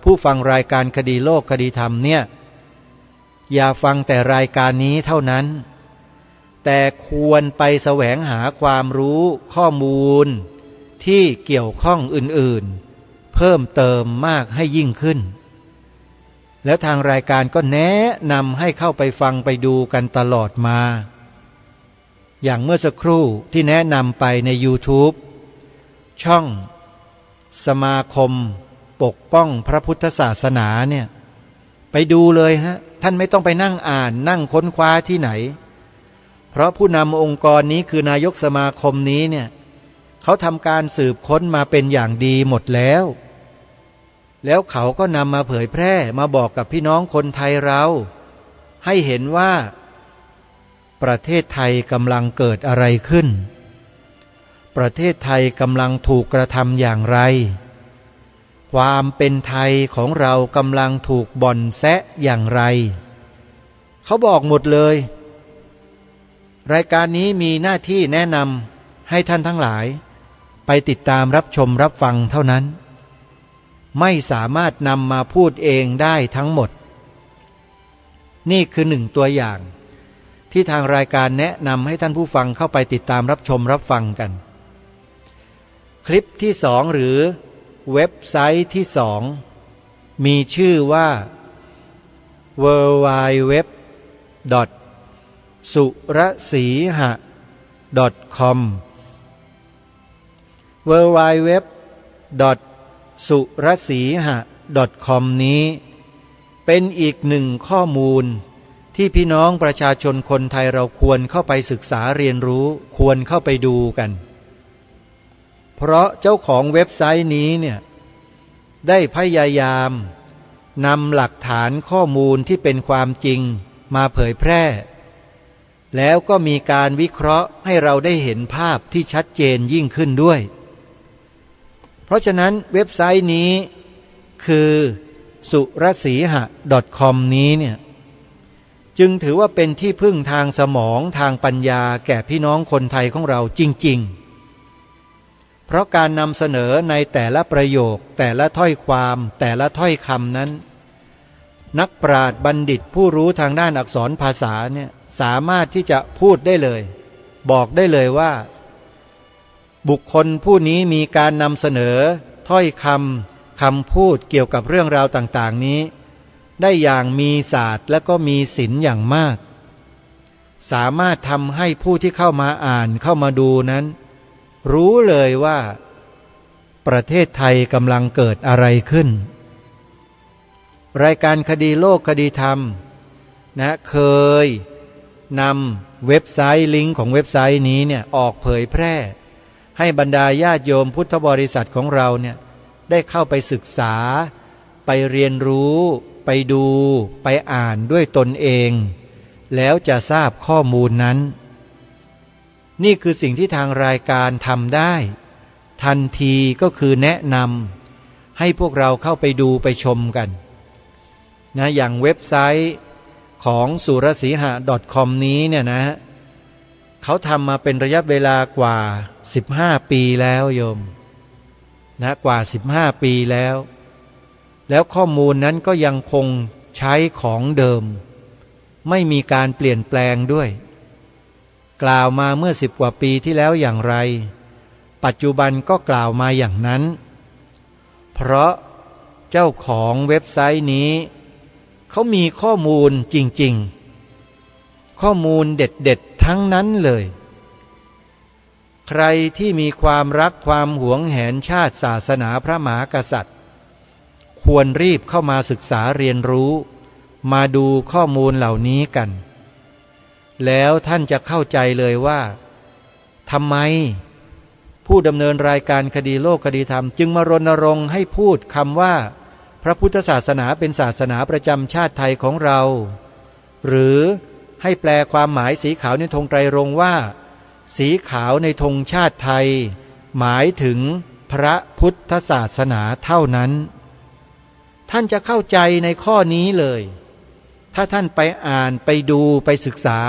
G: ผู้ฟังรายการคดีโลกคดีธรรมเนี่ยอย่าฟังแต่รายการนี้เท่านั้นแต่ควรไปแสวงหาความรู้ข้อมูลที่เกี่ยวข้องอื่นๆเพิ่มเติมมากให้ยิ่งขึ้นแล้วทางรายการก็แนะนำให้เข้าไปฟังไปดูกันตลอดมาอย่างเมื่อสักครู่ที่แนะนำไปใน YouTube ช่องสมาคมปกป้องพระพุทธศาสนาเนี่ยไปดูเลยฮะ ท่านไม่ต้องไปนั่งอ่านนั่งค้นคว้าที่ไหนเพราะผู้นำองค์กรนี้คือนายกสมาคมนี้เนี่ยเขาทำการสืบค้นมาเป็นอย่างดีหมดแล้วเขาก็นำมาเผยแพร่มาบอกกับพี่น้องคนไทยเราให้เห็นว่าประเทศไทยกำลังเกิดอะไรขึ้นประเทศไทยกำลังถูกกระทำอย่างไรความเป็นไทยของเรากำลังถูกบ่อนแซะอย่างไรเขาบอกหมดเลยรายการนี้มีหน้าที่แนะนำให้ท่านทั้งหลายไปติดตามรับชมรับฟังเท่านั้นไม่สามารถนำมาพูดเองได้ทั้งหมดนี่คือหนึ่งตัวอย่างที่ทางรายการแนะนำให้ท่านผู้ฟังเข้าไปติดตามรับชมรับฟังกันคลิปที่สองหรือเว็บไซต์ที่สองมีชื่อว่า www. สุรสีหะ .com www. สุรสีหะ .com นี้เป็นอีกหนึ่งข้อมูลที่พี่น้องประชาชนคนไทยเราควรเข้าไปศึกษาเรียนรู้ควรเข้าไปดูกันเพราะเจ้าของเว็บไซต์นี้เนี่ยได้พยายามนำหลักฐานข้อมูลที่เป็นความจริงมาเผยแพร่แล้วก็มีการวิเคราะห์ให้เราได้เห็นภาพที่ชัดเจนยิ่งขึ้นด้วยเพราะฉะนั้นเว็บไซต์นี้คือสุรสีหะ .com นี้เนี่ยจึงถือว่าเป็นที่พึ่งทางสมองทางปัญญาแก่พี่น้องคนไทยของเราจริงๆเพราะการนำเสนอในแต่ละประโยคแต่ละถ้อยความแต่ละถ้อยคำนั้นนักปราชญ์บัณฑิตผู้รู้ทางด้านอักษรภาษาเนี่ยสามารถที่จะพูดได้เลยบอกได้เลยว่าบุคคลผู้นี้มีการนำเสนอถ้อยคำพูดเกี่ยวกับเรื่องราวต่างๆนี้ได้อย่างมีศาสตร์และก็มีศิลป์อย่างมากสามารถทำให้ผู้ที่เข้ามาอ่านเข้ามาดูนั้นรู้เลยว่าประเทศไทยกำลังเกิดอะไรขึ้นรายการคดีโลกคดีธรรมเคยนำเว็บไซต์ลิงก์ของเว็บไซต์นี้เนี่ยออกเผยแพร่ให้บรรดาญาติโยมพุทธบริษัทของเราเนี่ยได้เข้าไปศึกษาไปเรียนรู้ไปดูไปอ่านด้วยตนเองแล้วจะทราบข้อมูลนั้นนี่คือสิ่งที่ทางรายการทำได้ทันทีก็คือแนะนำให้พวกเราเข้าไปดูไปชมกันอย่างเว็บไซต์ของสุรสีหะ .com นี้เนี่ยนะเขาทำมาเป็นระยะเวลากว่า15 ปีแล้วโยมกว่า15 ปีแล้วข้อมูลนั้นก็ยังคงใช้ของเดิมไม่มีการเปลี่ยนแปลงด้วยกล่าวมาเมื่อ10 กว่าปีที่แล้วอย่างไรปัจจุบันก็กล่าวมาอย่างนั้นเพราะเจ้าของเว็บไซต์นี้เขามีข้อมูลจริงๆข้อมูลเด็ดๆทั้งนั้นเลยใครที่มีความรักความหวงแหนชาติศาสนาพระมหากษัตริย์ควรรีบเข้ามาศึกษาเรียนรู้มาดูข้อมูลเหล่านี้กันแล้วท่านจะเข้าใจเลยว่าทำไมผู้ดำเนินรายการคดีโลกคดีธรรมจึงมารณรงค์ให้พูดคำว่าพระพุทธศาสนาเป็นศาสนาประจำชาติไทยของเราหรือให้แปลความหมายสีขาวในธงไตรรงค์ว่าสีขาวในธงชาติไทยหมายถึงพระพุทธศาสนาเท่านั้นท่านจะเข้าใจในข้อนี้เลยถ้าท่านไปอ่านไปดูไปศึกษา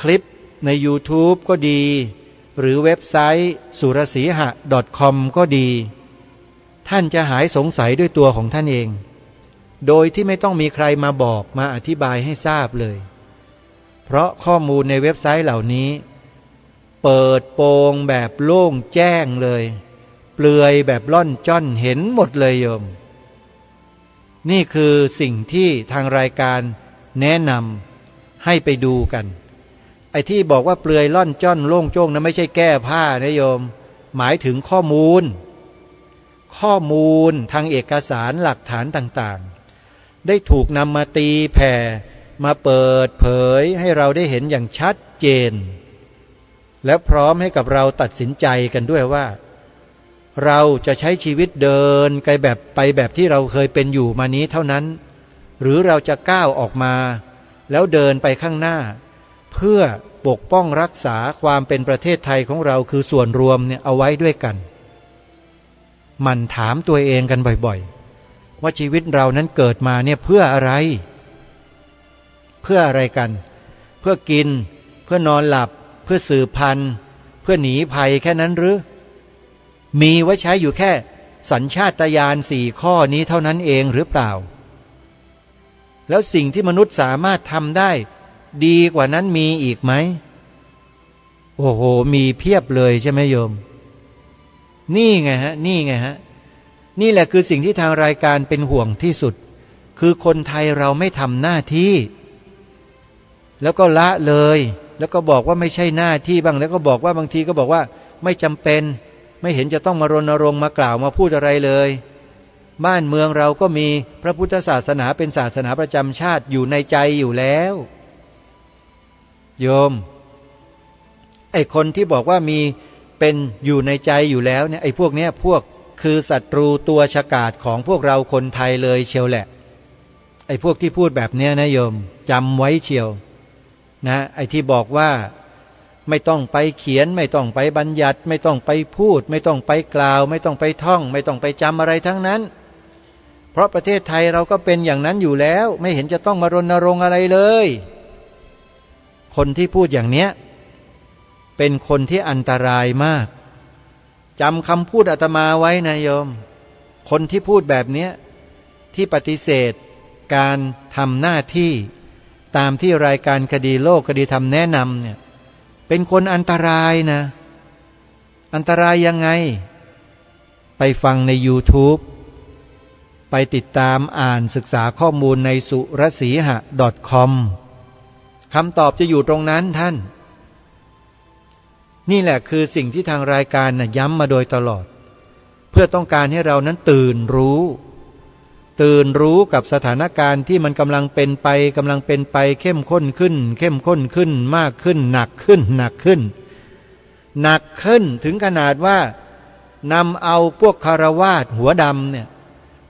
G: คลิปใน YouTube ก็ดีหรือเว็บไซต์สุรสีหะ .com ก็ดีท่านจะหายสงสัยด้วยตัวของท่านเองโดยที่ไม่ต้องมีใครมาบอกมาอธิบายให้ทราบเลยเพราะข้อมูลในเว็บไซต์เหล่านี้เปิดโปงแบบโล่งแจ้งเลยเปลือยแบบล่อนจ้อนเห็นหมดเลยโยมนี่คือสิ่งที่ทางรายการแนะนำให้ไปดูกันไอ้ที่บอกว่าเปลือยล่อนจ้อนโล่งโจ้งนั้นไม่ใช่แก้ผ้านะโยมหมายถึงข้อมูลทางเอกสารหลักฐานต่างๆได้ถูกนำมาตีแผ่ มาเปิดเผยให้เราได้เห็นอย่างชัดเจนและพร้อมให้กับเราตัดสินใจกันด้วยว่าเราจะใช้ชีวิตเดินไปแบบที่เราเคยเป็นอยู่มานี้เท่านั้นหรือเราจะก้าวออกมาแล้วเดินไปข้างหน้าเพื่อปกป้องรักษาความเป็นประเทศไทยของเราคือส่วนรวมเนี่ยเอาไว้ด้วยกันมันถามตัวเองกันบ่อยๆว่าชีวิตเรานั้นเกิดมาเนี่ยเพื่ออะไรกันเพื่อกินเพื่อนอนหลับเพื่อสืบพันธุ์เพื่อหนีภัยแค่นั้นหรือมีไว้ใช้อยู่แค่สัญชาตญาณ4 ข้อนี้เท่านั้นเองหรือเปล่าแล้วสิ่งที่มนุษย์สามารถทำได้ดีกว่านั้นมีอีกไหมโอ้โหมีเพียบเลยใช่ไหมโยมนี่ไงฮะนี่แหละคือสิ่งที่ทางรายการเป็นห่วงที่สุดคือคนไทยเราไม่ทำหน้าที่แล้วก็ละเลยแล้วก็บอกว่าไม่ใช่หน้าที่บ้างแล้วก็บอกว่าบางทีก็บอกว่าไม่จำเป็นไม่เห็นจะต้องมารณรงค์มากล่าวมาพูดอะไรเลยบ้านเมืองเราก็มีพระพุทธศาสนาเป็นศาสนาประจำชาติอยู่ในใจอยู่แล้วโยมไอ้คนที่บอกว่ามีเป็นอยู่ในใจอยู่แล้วเนี่ยไอ้พวกเนี้ยพวกคือศัตรูตัวฉกาจของพวกเราคนไทยเลยเชียวแหละไอ้พวกที่พูดแบบเนี้ยนะโยมจำไว้เชียวนะไอ้ที่บอกว่าไม่ต้องไปเขียนไม่ต้องไปบัญญัติไม่ต้องไปพูดไม่ต้องไปกล่าวไม่ต้องไปท่องไม่ต้องไปจำอะไรทั้งนั้นเพราะประเทศไทยเราก็เป็นอย่างนั้นอยู่แล้วไม่เห็นจะต้องมารณรงค์อะไรเลยคนที่พูดอย่างเนี้ยเป็นคนที่อันตรายมากจำคำพูดอาตมาไว้นะโยมคนที่พูดแบบเนี้ยที่ปฏิเสธการทำหน้าที่ตามที่รายการคดีโลกคดีธรรมแนะนำเนี่ยเป็นคนอันตรายนะอันตรายยังไงไปฟังใน YouTube ไปติดตามอ่านศึกษาข้อมูลในสุรสีหะ .com คำตอบจะอยู่ตรงนั้นท่านนี่แหละคือสิ่งที่ทางรายการย้ำมาโดยตลอดเพื่อต้องการให้เรานั้นตื่นรู้กับสถานการณ์ที่มันกำลังเป็นไปเข้มข้นขึ้นมากขึ้นหนักขึ้นถึงขนาดว่านำเอาพวกคฤหัสถ์หัวดำเนี่ย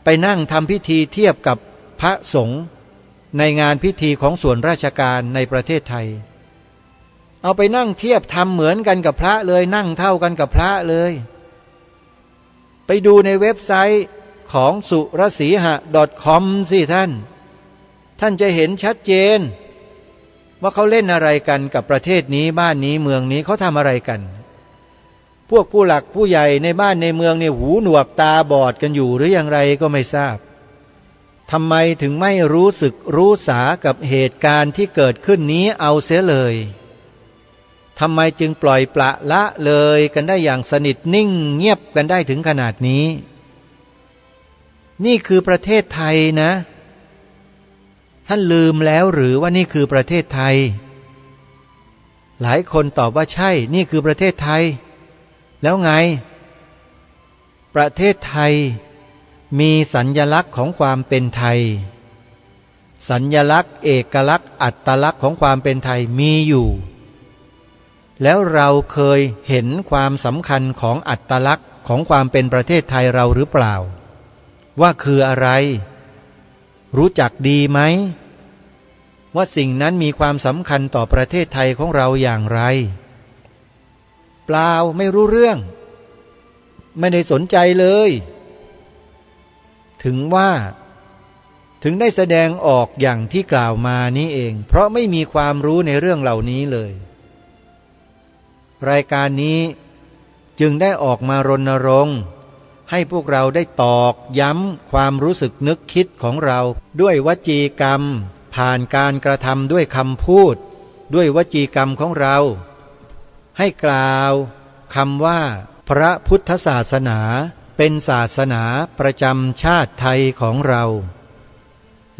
G: ไปนั่งทำพิธีเทียบกับพระสงฆ์ในงานพิธีของส่วนราชการในประเทศไทยเอาไปนั่งเทียบทำเหมือนกันกับพระเลยนั่งเท่ากันกับพระเลยไปดูในเว็บไซต์ของสุรสีหะ .com สิท่านจะเห็นชัดเจนว่าเขาเล่นอะไรกันกับประเทศนี้บ้านนี้เมืองนี้เขาทำอะไรกันพวกผู้หลักผู้ใหญ่ในบ้านในเมืองเนี่ยหูหนวกตาบอดกันอยู่หรืออย่างไรก็ไม่ทราบทำไมถึงไม่รู้สึกรู้สากับเหตุการณ์ที่เกิดขึ้นนี้เอาเสียเลยทำไมจึงปล่อยปละละเลยกันได้อย่างสนิทนิ่งเงียบกันได้ถึงขนาดนี้นี่คือประเทศไทยนะท่านลืมแล้วหรือว่านี่คือประเทศไทยหลายคนตอบว่าใช่นี่คือประเทศไทยแล้วไงประเทศไทยมีสัญลักษณ์ของความเป็นไทยสัญลักษณ์เอกลักษณ์อัตลักษณ์ของความเป็นไทยมีอยู่แล้วเราเคยเห็นความสำคัญของอัตลักษณ์ของความเป็นประเทศไทยเราหรือเปล่าว่าคืออะไรรู้จักดีไหมว่าสิ่งนั้นมีความสำคัญต่อประเทศไทยของเราอย่างไรเปล่าไม่รู้เรื่องไม่ได้สนใจเลยถึงได้แสดงออกอย่างที่กล่าวมานี้เองเพราะไม่มีความรู้ในเรื่องเหล่านี้เลยรายการนี้จึงได้ออกมารณรงค์ให้พวกเราได้ตอกย้ำความรู้สึกนึกคิดของเราด้วยวจีกรรมผ่านการกระทำด้วยคำพูดด้วยวจีกรรมของเราให้กล่าวคำว่าพระพุทธศาสนาเป็นศาสนาประจำชาติไทยของเรา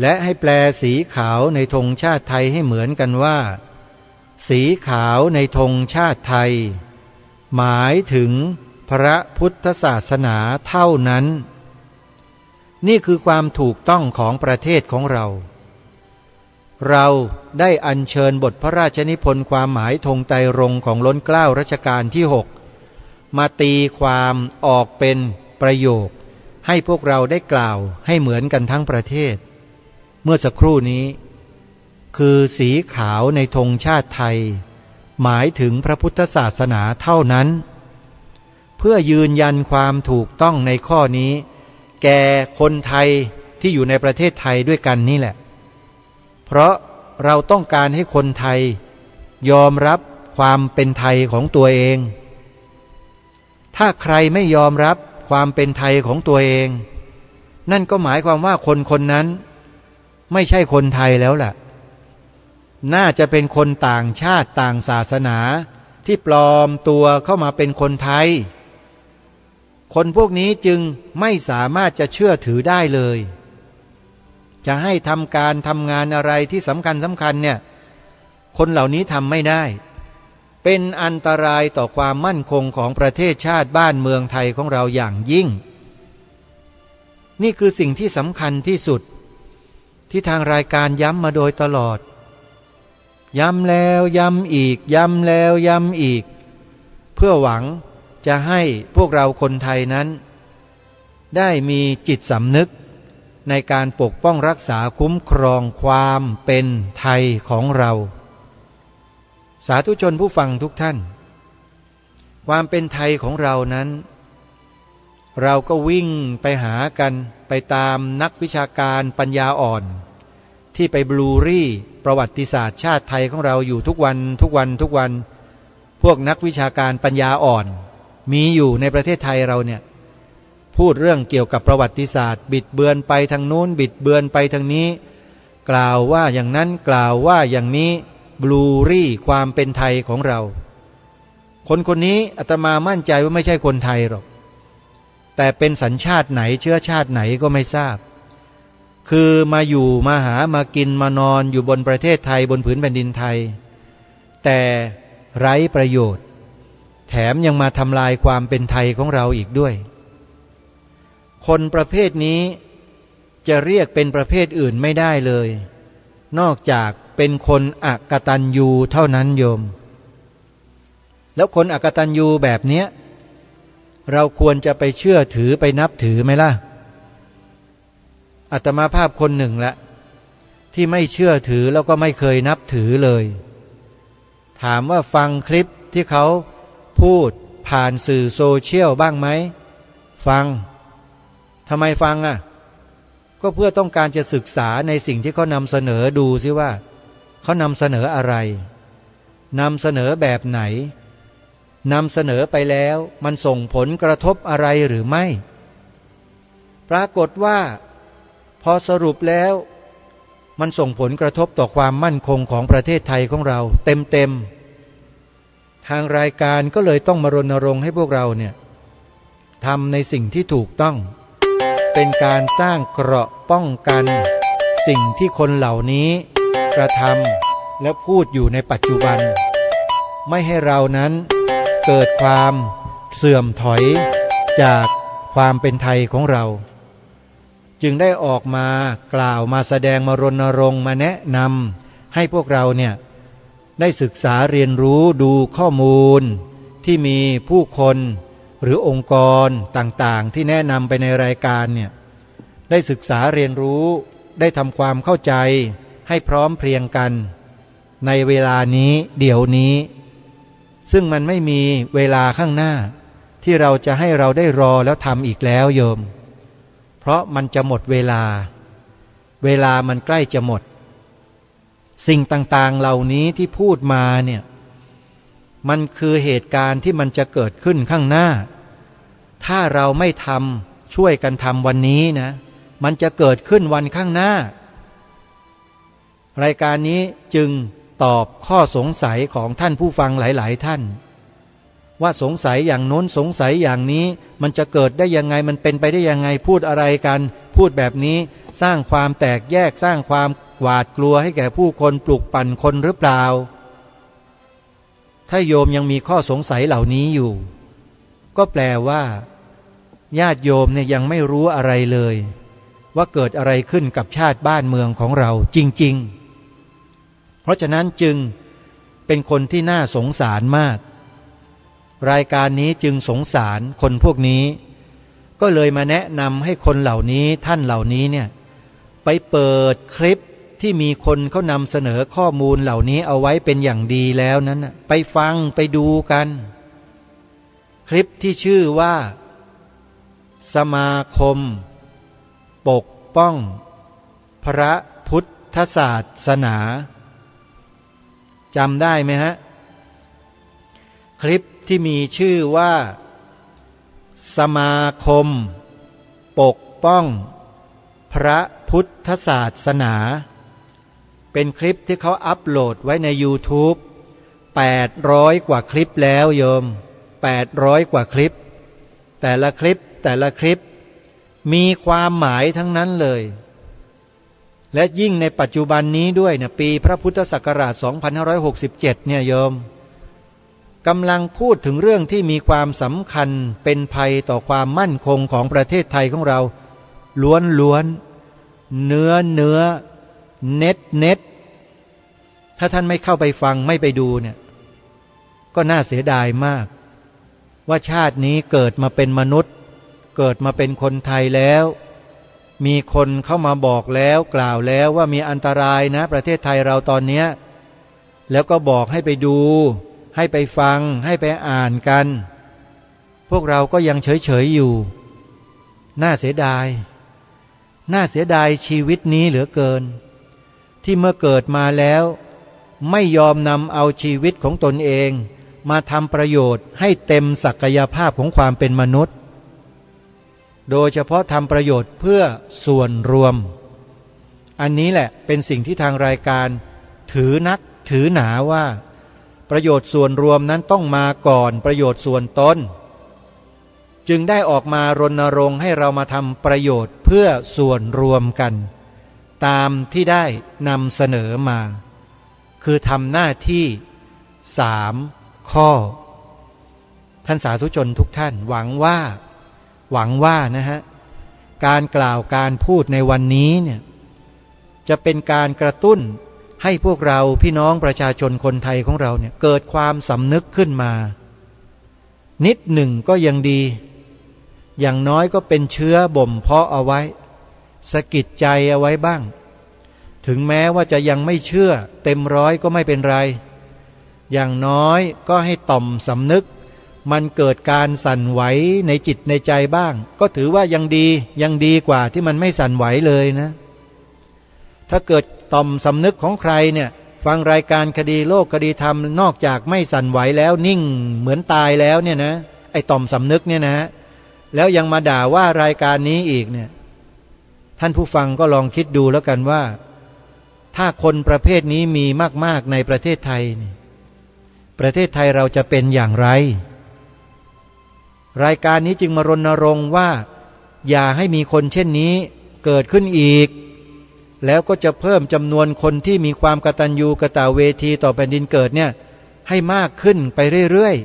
G: และให้แปลสีขาวในธงชาติไทยให้เหมือนกันว่าสีขาวในธงชาติไทยหมายถึงพระพุทธศาสนาเท่านั้นนี่คือความถูกต้องของประเทศของเรา เราได้อัญเชิญบทพระราชนิพนธ์ความหมายธงไตรรงค์ของล้นเกล้ารัชกาลที่ 6มาตีความออกเป็นประโยคให้พวกเราได้กล่าวให้เหมือนกันทั้งประเทศเมื่อสักครู่นี้คือสีขาวในธงชาติไทยหมายถึงพระพุทธศาสนาเท่านั้นเพื่อยืนยันความถูกต้องในข้อนี้แก่คนไทยที่อยู่ในประเทศไทยด้วยกันนี่แหละเพราะเราต้องการให้คนไทยยอมรับความเป็นไทยของตัวเองถ้าใครไม่ยอมรับความเป็นไทยของตัวเองนั่นก็หมายความว่าคนคนนั้นไม่ใช่คนไทยแล้วล่ะน่าจะเป็นคนต่างชาติต่างศาสนาที่ปลอมตัวเข้ามาเป็นคนไทยคนพวกนี้จึงไม่สามารถจะเชื่อถือได้เลยจะให้ทำการทำงานอะไรที่สำคัญเนี่ยคนเหล่านี้ทำไม่ได้เป็นอันตรายต่อความมั่นคงของประเทศชาติบ้านเมืองไทยของเราอย่างยิ่งนี่คือสิ่งที่สำคัญที่สุดที่ทางรายการย้ำมาโดยตลอดย้ำแล้วย้ำอีกย้ำแล้วย้ำอีกเพื่อหวังจะให้พวกเราคนไทยนั้นได้มีจิตสำนึกในการปกป้องรักษาคุ้มครองความเป็นไทยของเราสาธุชนผู้ฟังทุกท่านความเป็นไทยของเรานั้นเราก็วิ่งไปหากันไปตามนักวิชาการปัญญาอ่อนที่ไปบลูรี่ประวัติศาสตร์ชาติไทยของเราอยู่ทุกวันพวกนักวิชาการปัญญาอ่อนมีอยู่ในประเทศไทยเราเนี่ยพูดเรื่องเกี่ยวกับประวัติศาสตร์บิดเบือนไปทางโน้นบิดเบือนไปทางนี้กล่าวว่าอย่างนั้นกล่าวว่าอย่างนี้บลูรี่ความเป็นไทยของเราคนคนนี้อาตมามั่นใจว่าไม่ใช่คนไทยหรอกแต่เป็นสัญชาติไหนเชื้อชาติไหนก็ไม่ทราบคือมาอยู่มาหามากินมานอนอยู่บนประเทศไทยบนผืนแผ่นดินไทยแต่ไร้ประโยชน์แถมยังมาทำลายความเป็นไทยของเราอีกด้วยคนประเภทนี้จะเรียกเป็นประเภทอื่นไม่ได้เลยนอกจากเป็นคนอกตัญญูเท่านั้นโยมแล้วคนอกตัญญูแบบเนี้ยเราควรจะไปเชื่อถือไปนับถือไหมล่ะอาตมาภาพคนหนึ่งละที่ไม่เชื่อถือแล้วก็ไม่เคยนับถือเลยถามว่าฟังคลิปที่เขาพูดผ่านสื่อโซเชียลบ้างไหมฟังทำไมฟังก็เพื่อต้องการจะศึกษาในสิ่งที่เขานำเสนอดูซิว่าเขานำเสนออะไรนำเสนอแบบไหนนำเสนอไปแล้วมันส่งผลกระทบอะไรหรือไม่ปรากฏว่าพอสรุปแล้วมันส่งผลกระทบต่อความมั่นคงของประเทศไทยของเราเต็มทางรายการก็เลยต้องมารณรงค์ให้พวกเราเนี่ยทำในสิ่งที่ถูกต้องเป็นการสร้างเกราะป้องกันสิ่งที่คนเหล่านี้กระทำและพูดอยู่ในปัจจุบันไม่ให้เรานั้นเกิดความเสื่อมถอยจากความเป็นไทยของเราจึงได้ออกมากล่าวมาแสดงมารณรงค์มาแนะนำให้พวกเราเนี่ยได้ศึกษาเรียนรู้ดูข้อมูลที่มีผู้คนหรือองค์กรต่างๆที่แนะนำไปในรายการเนี่ยได้ศึกษาเรียนรู้ได้ทำความเข้าใจให้พร้อมเพรียงกันในเวลานี้เดี๋ยวนี้ซึ่งมันไม่มีเวลาข้างหน้าที่เราจะให้เราได้รอแล้วทำอีกแล้วโยมเพราะมันจะหมดเวลามันใกล้จะหมดสิ่งต่างๆเหล่านี้ที่พูดมาเนี่ยมันคือเหตุการณ์ที่มันจะเกิดขึ้นข้างหน้าถ้าเราไม่ทำช่วยกันทำวันนี้นะมันจะเกิดขึ้นวันข้างหน้ารายการนี้จึงตอบข้อสงสัยของท่านผู้ฟังหลายๆท่านว่าสงสัยอย่างโน้นสงสัยอย่างนี้มันจะเกิดได้ยังไงมันเป็นไปได้ยังไงพูดอะไรกันพูดแบบนี้สร้างความแตกแยกสร้างความหวาดกลัวให้แก่ผู้คนปลุกปั่นคนหรือเปล่าถ้าโยมยังมีข้อสงสัยเหล่านี้อยู่ก็แปลว่าญาติโยมเนี่ยยังไม่รู้อะไรเลยว่าเกิดอะไรขึ้นกับชาติบ้านเมืองของเราจริง เพราะฉะนั้นจึงเป็นคนที่น่าสงสารมากรายการนี้จึงสงสารคนพวกนี้ก็เลยมาแนะนำให้คนเหล่านี้ท่านเหล่านี้เนี่ยไปเปิดคลิปที่มีคนเขานำเสนอข้อมูลเหล่านี้เอาไว้เป็นอย่างดีแล้วนั้นไปฟังไปดูกันคลิปที่ชื่อว่าสมาคมปกป้องพระพุทธศาสนาจำได้ไหมฮะคลิปที่มีชื่อว่าสมาคมปกป้องพระพุทธศาสนาเป็นคลิปที่เขาอัปโหลดไว้ใน YouTube 800 กว่าคลิปแล้วโยม800 กว่าคลิปแต่ละคลิปมีความหมายทั้งนั้นเลยและยิ่งในปัจจุบันนี้ด้วยเนี่ยปีพระพุทธศักราช 2567 เนี่ยโยมกำลังพูดถึงเรื่องที่มีความสำคัญเป็นภัยต่อความมั่นคงของประเทศไทยของเราล้วนเนื้อเน็ตถ้าท่านไม่เข้าไปฟังไม่ไปดูเนี่ยก็น่าเสียดายมากว่าชาตินี้เกิดมาเป็นมนุษย์เกิดมาเป็นคนไทยแล้วมีคนเข้ามาบอกแล้วกล่าวแล้วว่ามีอันตรายนะประเทศไทยเราตอนนี้แล้วก็บอกให้ไปดูให้ไปฟังให้ไปอ่านกันพวกเราก็ยังเฉยอยู่น่าเสียดายชีวิตนี้เหลือเกินที่เมื่อเกิดมาแล้วไม่ยอมนำเอาชีวิตของตนเองมาทำประโยชน์ให้เต็มศักยภาพของความเป็นมนุษย์โดยเฉพาะทำประโยชน์เพื่อส่วนรวมอันนี้แหละเป็นสิ่งที่ทางรายการถือนักถือหนาว่าประโยชน์ส่วนรวมนั้นต้องมาก่อนประโยชน์ส่วนตนจึงได้ออกมารณรงค์ให้เรามาทำประโยชน์เพื่อส่วนรวมกันตามที่ได้นำเสนอมาคือทำหน้าที่3 ข้อท่านสาธุชนทุกท่านหวังว่านะฮะการกล่าวการพูดในวันนี้เนี่ยจะเป็นการกระตุ้นให้พวกเราพี่น้องประชาชนคนไทยของเราเนี่ยเกิดความสำนึกขึ้นมานิดหนึ่งก็ยังดีอย่างน้อยก็เป็นเชื้อบ่มเพาะเอาไว้สะกิดใจเอาไว้บ้างถึงแม้ว่าจะยังไม่เชื่อเต็มร้อยก็ไม่เป็นไรอย่างน้อยก็ให้ต่อมสำนึกมันเกิดการสั่นไหวในจิตในใจบ้างก็ถือว่ายังดีกว่าที่มันไม่สั่นไหวเลยนะถ้าเกิดต่อมสำนึกของใครเนี่ยฟังรายการคดีโลกคดีธรรมนอกจากไม่สั่นไหวแล้วนิ่งเหมือนตายแล้วเนี่ยนะไอ้ต่อมสำนึกเนี่ยนะแล้วยังมาด่าว่ารายการนี้อีกเนี่ยท่านผู้ฟังก็ลองคิดดูแล้วกันว่าถ้าคนประเภทนี้มีมากๆในประเทศไทยนี่ประเทศไทยเราจะเป็นอย่างไรรายการนี้จึงมารณรงค์ว่าอย่าให้มีคนเช่นนี้เกิดขึ้นอีกแล้วก็จะเพิ่มจำนวนคนที่มีความกตัญญูกตเวทีต่อแผ่นดินเกิดเนี่ยให้มากขึ้นไปเรื่อย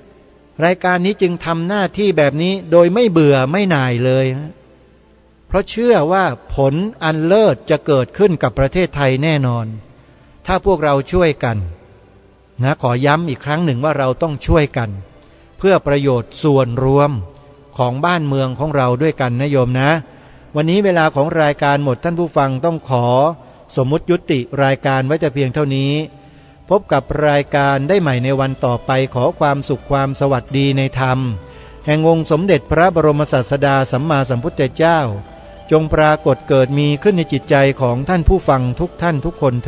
G: ๆรายการนี้จึงทำหน้าที่แบบนี้โดยไม่เบื่อไม่หน่ายเลยเพราะเชื่อว่าผลอันเลิศจะเกิดขึ้นกับประเทศไทยแน่นอนถ้าพวกเราช่วยกันนะขอย้ำอีกครั้งหนึ่งว่าเราต้องช่วยกันเพื่อประโยชน์ส่วนรวมของบ้านเมืองของเราด้วยกันนะโยมนะวันนี้เวลาของรายการหมดท่านผู้ฟังต้องขอสมมุติยุติรายการไว้แต่เพียงเท่านี้พบกับรายการได้ใหม่ในวันต่อไปขอความสุขความสวัสดีในธรรมแห่งองค์สมเด็จพระบรมศาสดาสัมมาสัมพุทธเจ้าจงปรากฏเกิดมีขึ้นในจิตใจของท่านผู้ฟังทุกท่านทุกคน